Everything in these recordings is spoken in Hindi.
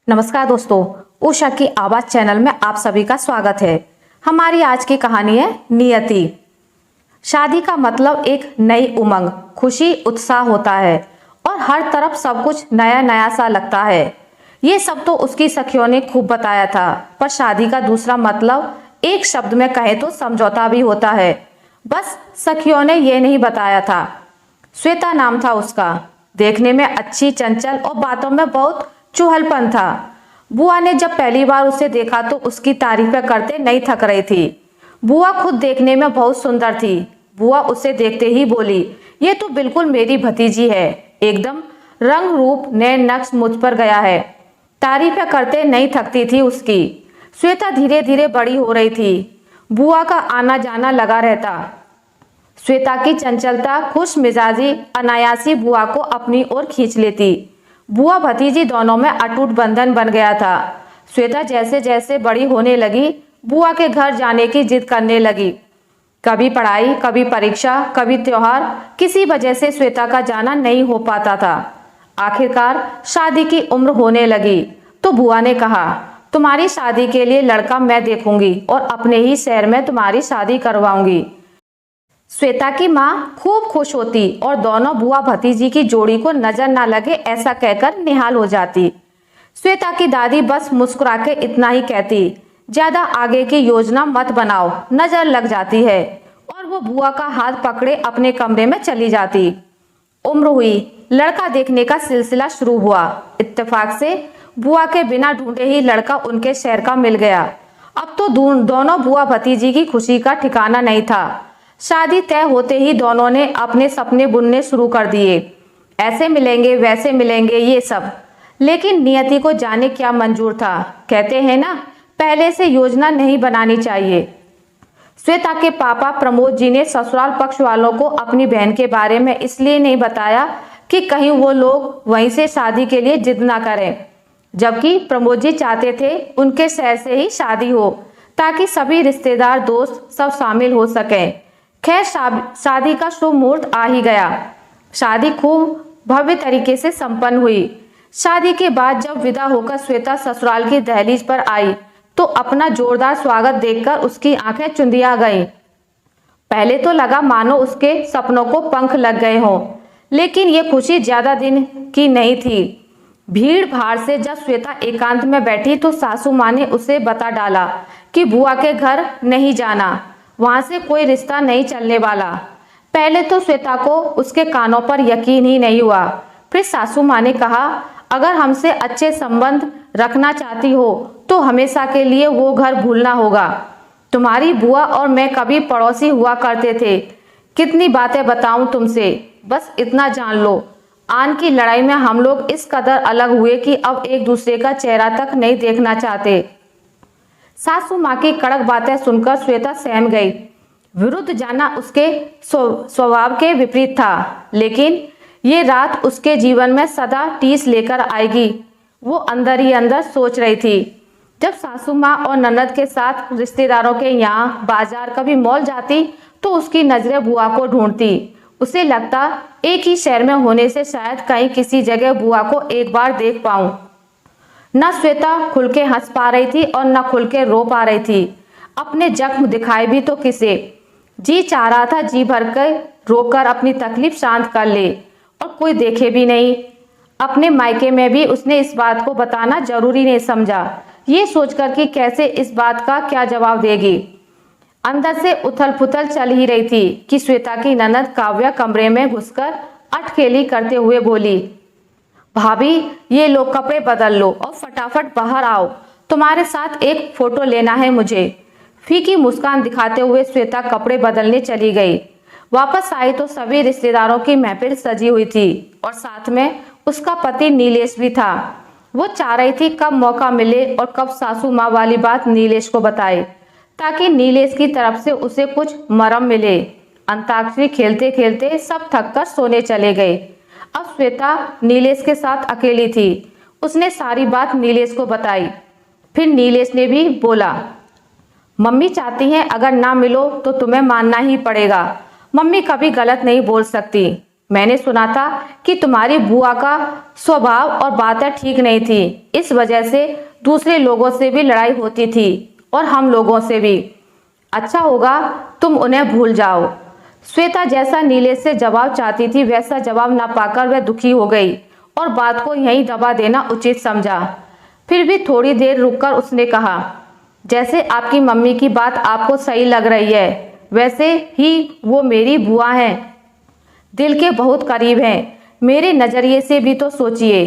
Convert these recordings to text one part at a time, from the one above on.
नमस्कार दोस्तों, उषा की आवाज चैनल में आप सभी का स्वागत है। हमारी आज की कहानी है नियति। शादी का मतलब एक नई उमंग, खुशी, उत्साह होता है और हर तरफ सब कुछ नया नया सा लगता है। ये सब तो उसकी सखियों ने खूब बताया था, पर शादी का दूसरा मतलब एक शब्द में कहे तो समझौता भी होता है। बस सखियों ने ये नहीं बताया था। श्वेता नाम था उसका। देखने में अच्छी, चंचल और बातों में बहुत चुहलपन था। बुआ ने जब पहली बार उसे देखा तो उसकी तारीफें करते नहीं थक रही थी। बुआ खुद देखने में बहुत सुंदर थी। बुआ उसे देखते ही बोली, ये तो बिल्कुल मेरी भतीजी है, एकदम रंग रूप नैन नक्श मुझ पर गया है। तारीफें करते नहीं थकती थी उसकी। श्वेता धीरे धीरे बड़ी हो रही थी। बुआ का आना जाना लगा रहता। श्वेता की चंचलता, खुश मिजाजी अनायासी बुआ को अपनी ओर खींच लेती। बुआ भतीजी दोनों में अटूट बंधन बन गया था। श्वेता जैसे जैसे बड़ी होने लगी, बुआ के घर जाने की जिद करने लगी। कभी पढ़ाई, कभी परीक्षा, कभी त्योहार, किसी वजह से श्वेता का जाना नहीं हो पाता था। आखिरकार शादी की उम्र होने लगी तो बुआ ने कहा, तुम्हारी शादी के लिए लड़का मैं देखूंगी और अपने ही शहर में तुम्हारी शादी करवाऊंगी। श्वेता की माँ खूब खुश होती और दोनों बुआ भतीजी की जोड़ी को नजर ना लगे ऐसा कहकर निहाल हो जाती। श्वेता की दादी बस मुस्कुरा के इतना ही कहती, ज्यादा आगे की योजना मत बनाओ, नजर लग जाती है, और वो बुआ का हाथ पकड़े अपने कमरे में चली जाती। उम्र हुई, लड़का देखने का सिलसिला शुरू हुआ। इत्तेफाक से बुआ के बिना ढूंढे ही लड़का उनके शहर का मिल गया। अब तो दोनों बुआ भतीजी की खुशी का ठिकाना नहीं था। शादी तय होते ही दोनों ने अपने सपने बुनने शुरू कर दिए। ऐसे मिलेंगे, वैसे मिलेंगे, ये सब। लेकिन नियति को जाने क्या मंजूर था। कहते हैं ना, पहले से योजना नहीं बनानी चाहिए। श्वेता के पापा प्रमोद जी ने ससुराल पक्ष वालों को अपनी बहन के बारे में इसलिए नहीं बताया कि कहीं वो लोग वहीं से शादी के लिए जिद ना करें, जबकि प्रमोद जी चाहते थे उनके शहर से ही शादी हो ताकि सभी रिश्तेदार, दोस्त सब शामिल हो सकें। खैर, शादी का शुभ मुहूर्त आ ही गया। शादी खूब भव्य तरीके से संपन्न हुई। शादी के बाद जब विदा होकर श्वेता ससुराल की दहलीज पर आई तो अपना जोरदार स्वागत देखकर उसकी आंखें चुंधिया गईं। पहले तो लगा मानो उसके सपनों को पंख लग गए हों, लेकिन ये खुशी ज्यादा दिन की नहीं थी। भीड़ भाड़ से जब श्वेता एकांत में बैठी तो सासू माँ ने उसे बता डाला कि बुआ के घर नहीं जाना, वहां से कोई रिश्ता नहीं चलने वाला। पहले तो श्वेता को उसके कानों पर यकीन ही नहीं हुआ। फिर सासू माँ ने कहा, अगर हमसे अच्छे संबंध रखना चाहती हो तो हमेशा के लिए वो घर भूलना होगा। तुम्हारी बुआ और मैं कभी पड़ोसी हुआ करते थे। कितनी बातें बताऊं तुमसे, बस इतना जान लो, आन की लड़ाई में हम लोग इस कदर अलग हुए कि अब एक दूसरे का चेहरा तक नहीं देखना चाहते। सासू माँ की कड़क बातें सुनकर श्वेता सहम गई। विरुद्ध जाना उसके स्वभाव के विपरीत था, लेकिन ये रात उसके जीवन में सदा टीस लेकर आएगी, वो अंदर ही अंदर सोच रही थी। जब सासू माँ और ननद के साथ रिश्तेदारों के यहाँ बाजार कभी मॉल जाती तो उसकी नजरें बुआ को ढूंढती। उसे लगता एक ही शहर में होने से शायद कहीं किसी जगह बुआ को एक बार देख पाऊं। न श्वेता खुल के हंस पा रही थी और न खुल के रो पा रही थी। अपने जख्म दिखाए भी तो किसे। जी चाह रहा था जी भर कर रोकर अपनी तकलीफ शांत कर ले, और कोई देखे भी नहीं। अपने मायके में भी उसने इस बात को बताना जरूरी नहीं समझा, ये सोचकर कि कैसे इस बात का क्या जवाब देगी। अंदर से उथल पुथल चल ही रही थी कि श्वेता की ननद काव्या कमरे में घुसकर अटखेली करते हुए बोली, भाभी ये लो कपड़े बदल लो और फटाफट बाहर आओ, तुम्हारे साथ एक फोटो लेना है मुझे। फीकी मुस्कान दिखाते हुए श्वेता कपड़े बदलने चली गई। वापस आई तो सभी रिश्तेदारों की महफिल सजी हुई थी और साथ में उसका पति नीलेश भी था। वो चाह रही थी कब मौका मिले और कब सासू माँ वाली बात नीलेश को बताए, ताकि नीलेश की तरफ से उसे कुछ मरम मिले। अंताक्षरी खेलते खेलते सब थक कर सोने चले गए। अब श्वेता नीलेश के साथ अकेली थी। उसने सारी बात नीलेश को बताई। फिर नीलेश ने भी बोला, मम्मी चाहती हैं अगर ना मिलो तो तुम्हें मानना ही पड़ेगा। मम्मी कभी गलत नहीं बोल सकती। मैंने सुना था कि तुम्हारी बुआ का स्वभाव और बातें ठीक नहीं थी, इस वजह से दूसरे लोगों से भी लड़ाई होती थी और हम लोगों से भी। अच्छा होगा तुम उन्हें भूल जाओ। श्वेता जैसा नीलेश से जवाब चाहती थी वैसा जवाब ना पाकर वह दुखी हो गई और बात को यहीं दबा देना उचित समझा। फिर भी थोड़ी देर रुककर उसने कहा, जैसे आपकी मम्मी की बात आपको सही लग रही है वैसे ही वो मेरी बुआ हैं, दिल के बहुत करीब हैं। मेरे नज़रिए से भी तो सोचिए।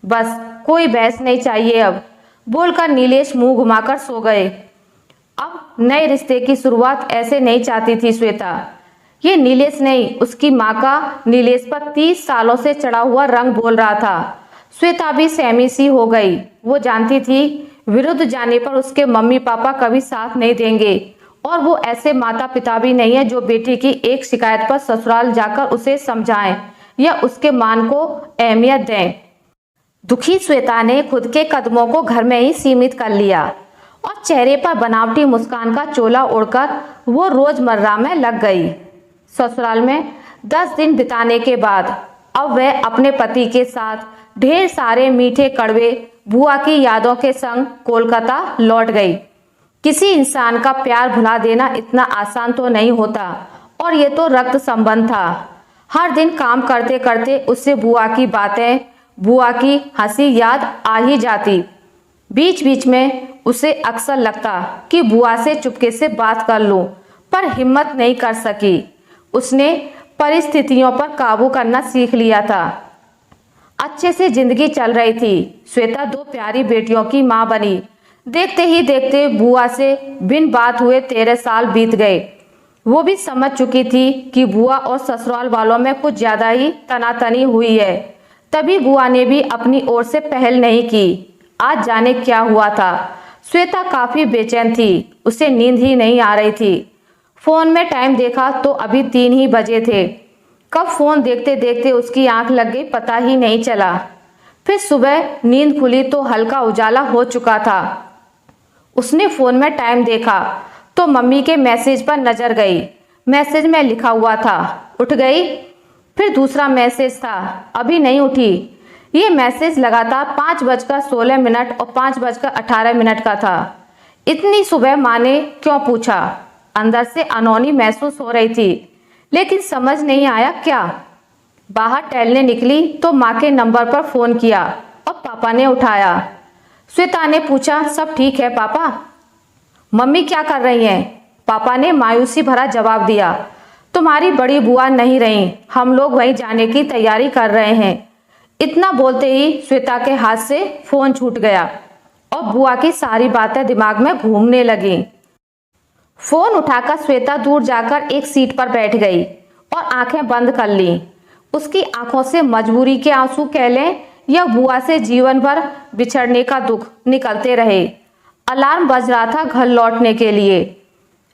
बस कोई बहस नहीं चाहिए अब, बोलकर नीलेश मुंह घुमाकर सो गए। अब नए रिश्ते की शुरुआत ऐसे नहीं चाहती थी श्वेता। ये नीलेश नहीं, उसकी माँ का नीलेश पर 30 सालों से चढ़ा हुआ रंग बोल रहा था। श्वेता भी सहमी सी हो गई। वो जानती थी विरुद्ध जाने पर उसके मम्मी पापा कभी साथ नहीं देंगे और वो ऐसे माता पिता भी नहीं है जो बेटी की एक शिकायत पर ससुराल जाकर उसे समझाएं या उसके मान को अहमियत दें। दुखी श्वेता ने खुद के कदमों को घर में ही सीमित कर लिया और चेहरे पर बनावटी मुस्कान का चोला ओढ़कर वो रोजमर्रा में लग गई। ससुराल में 10 दिन बिताने के बाद अब वह अपने पति के साथ ढेर सारे मीठे कड़वे बुआ की यादों के संग कोलकाता लौट गई। किसी इंसान का प्यार भुला देना इतना आसान तो नहीं होता और ये तो रक्त संबंध था। हर दिन काम करते करते उससे बुआ की बातें, बुआ की हंसी याद आ ही जाती। बीच बीच में उसे अक्सर लगता कि बुआ से चुपके से बात कर लूं, पर हिम्मत नहीं कर सकी। उसने परिस्थितियों पर काबू करना सीख लिया था। अच्छे से जिंदगी चल रही थी। श्वेता 2 प्यारी बेटियों की मां बनी। देखते ही देखते बुआ से बिन बात हुए 13 साल बीत गए। वो भी समझ चुकी थी कि बुआ और ससुराल वालों में कुछ ज्यादा ही तनातनी हुई है। तभी बुआ ने भी अपनी ओर से पहल नहीं की। आज जाने क्या हुआ था। श्वेता काफी बेचैन थी। उसे नींद ही नहीं आ रही थी। फोन में टाइम देखा तो अभी 3 ही बजे थे। कब फोन देखते देखते उसकी आंख लग गई पता ही नहीं चला। फिर सुबह नींद खुली तो हल्का उजाला हो चुका था। उसने फोन में टाइम देखा तो मम्मी के मैसेज पर नजर गई। मैसेज में लिखा हुआ था, उठ गई। फिर दूसरा मैसेज था, अभी नहीं उठी। ये मैसेज लगातार 5:16 और 5:18 का था। इतनी सुबह माँ ने क्यों पूछा। अंदर से अनहोनी महसूस हो रही थी लेकिन समझ नहीं आया क्या। बाहर टहलने निकली तो माँ के नंबर पर फोन किया और पापा ने उठाया। श्वेता ने पूछा, सब ठीक है पापा? मम्मी क्या कर रही हैं? पापा ने मायूसी भरा जवाब दिया, तुम्हारी बड़ी बुआ नहीं रही, हम लोग वहीं जाने की तैयारी कर रहे हैं। इतना बोलते ही श्वेता के हाथ से फोन छूट गया और बुआ की सारी बातें दिमाग में घूमने लगी। फोन उठाकर श्वेता दूर जाकर एक सीट पर बैठ गई और आंखें बंद कर ली। उसकी आंखों से मजबूरी के आंसू कह लें या बुआ से जीवन भर बिछड़ने का दुख निकलते रहे। अलार्म बज रहा था घर लौटने के लिए।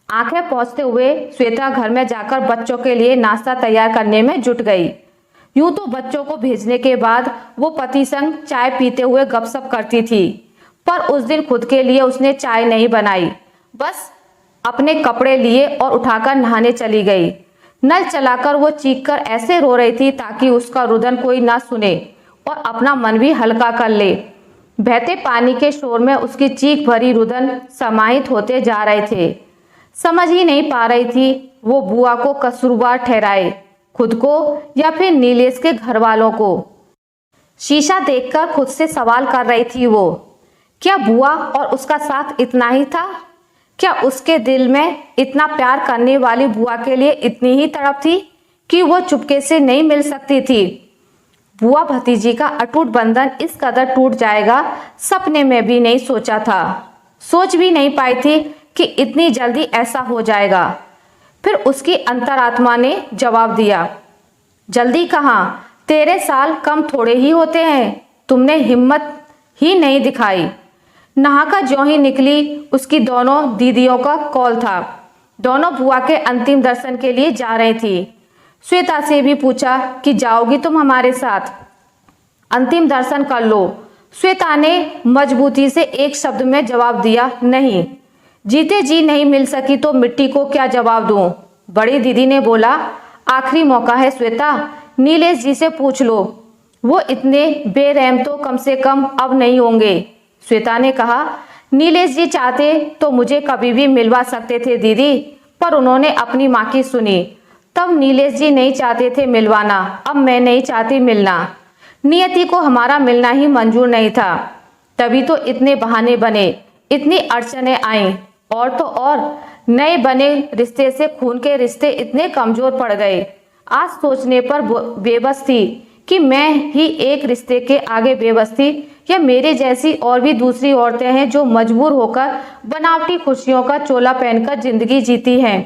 आंखें पहुंचते हुए श्वेता घर में जाकर बच्चों के लिए नाश्ता तैयार करने में जुट गई। यूं तो बच्चों को भेजने के बाद वो पति संग चाय पीते हुए गपशप करती थी, पर उस दिन खुद के लिए उसने चाय नहीं बनाई। बस अपने कपड़े लिए और उठाकर नहाने चली गई। नल चलाकर वो चीखकर ऐसे रो रही थी ताकि उसका रुदन कोई ना सुने और अपना मन भी हल्का कर ले। बहते पानी के शोर में उसकी चीख भरी रुदन समाहित होते जा रहे थे। समझ ही नहीं पा रही थी वो बुआ को कसूरवार ठहराए, खुद को या फिर नीलेश के घर वालों को। शीशा देखकर खुद से सवाल कर रही थी वो, क्या बुआ और उसका साथ इतना ही था? क्या उसके दिल में इतना प्यार करने वाली बुआ के लिए इतनी ही तड़प थी कि वो चुपके से नहीं मिल सकती थी? बुआ भतीजी का अटूट बंधन इस कदर टूट जाएगा सपने में भी नहीं सोचा था। सोच भी नहीं पाई थी कि इतनी जल्दी ऐसा हो जाएगा। फिर उसकी अंतरात्मा ने जवाब दिया, जल्दी कहाँ, 13 साल कम थोड़े ही होते हैं, तुमने हिम्मत ही नहीं दिखाई। नहाकर ज्यों ही निकली उसकी दोनों दीदियों का कॉल था। दोनों बुआ के अंतिम दर्शन के लिए जा रही थी। श्वेता से भी पूछा कि जाओगी तुम हमारे साथ, अंतिम दर्शन कर लो। श्वेता ने मजबूती से एक शब्द में जवाब दिया, नहीं, जीते जी नहीं मिल सकी तो मिट्टी को क्या जवाब दूं। बड़ी दीदी ने बोला, आखिरी मौका है श्वेता, नीलेश जी से पूछ लो, वो इतने बेरहम तो कम से कम अब नहीं होंगे। श्वेता ने कहा, नीलेश जी चाहते तो मुझे कभी भी मिलवा सकते थे दीदी, पर उन्होंने अपनी माँ की सुनी। तब नीलेश जी नहीं चाहते थे मिलवाना, अब मैं नहीं चाहती मिलना। नियति को हमारा मिलना ही मंजूर नहीं था, तभी तो इतने बहाने बने, इतनी अड़चने आईं, और तो और नए बने रिश्ते से खून के रिश्ते इतने कमजोर पड़ गए। आज सोचने पर बेबस थी कि मैं ही एक रिश्ते के आगे बेबस थी, या मेरे जैसी और भी दूसरी औरतें हैं जो मजबूर होकर बनावटी खुशियों का चोला पहनकर जिंदगी जीती हैं।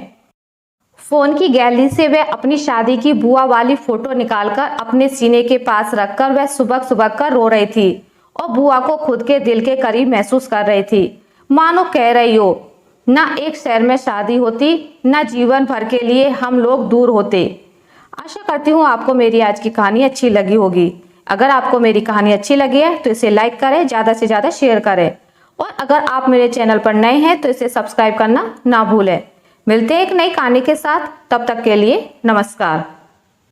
फोन की गैलरी से वह अपनी शादी की बुआ वाली फोटो निकालकर अपने सीने के पास रखकर वह सुबह सुबह कर रो रही थी और बुआ को खुद के दिल के करीब महसूस कर रही थी। मानो कह रही हो, ना एक शहर में शादी होती, ना जीवन भर के लिए हम लोग दूर होते। आशा करती हूँ आपको मेरी आज की कहानी अच्छी लगी होगी। अगर आपको मेरी कहानी अच्छी लगी है तो इसे लाइक करें, ज़्यादा से ज़्यादा शेयर करें, और अगर आप मेरे चैनल पर नए हैं तो इसे सब्सक्राइब करना ना भूलें। मिलते हैं एक नई कहानी के साथ, तब तक के लिए नमस्कार।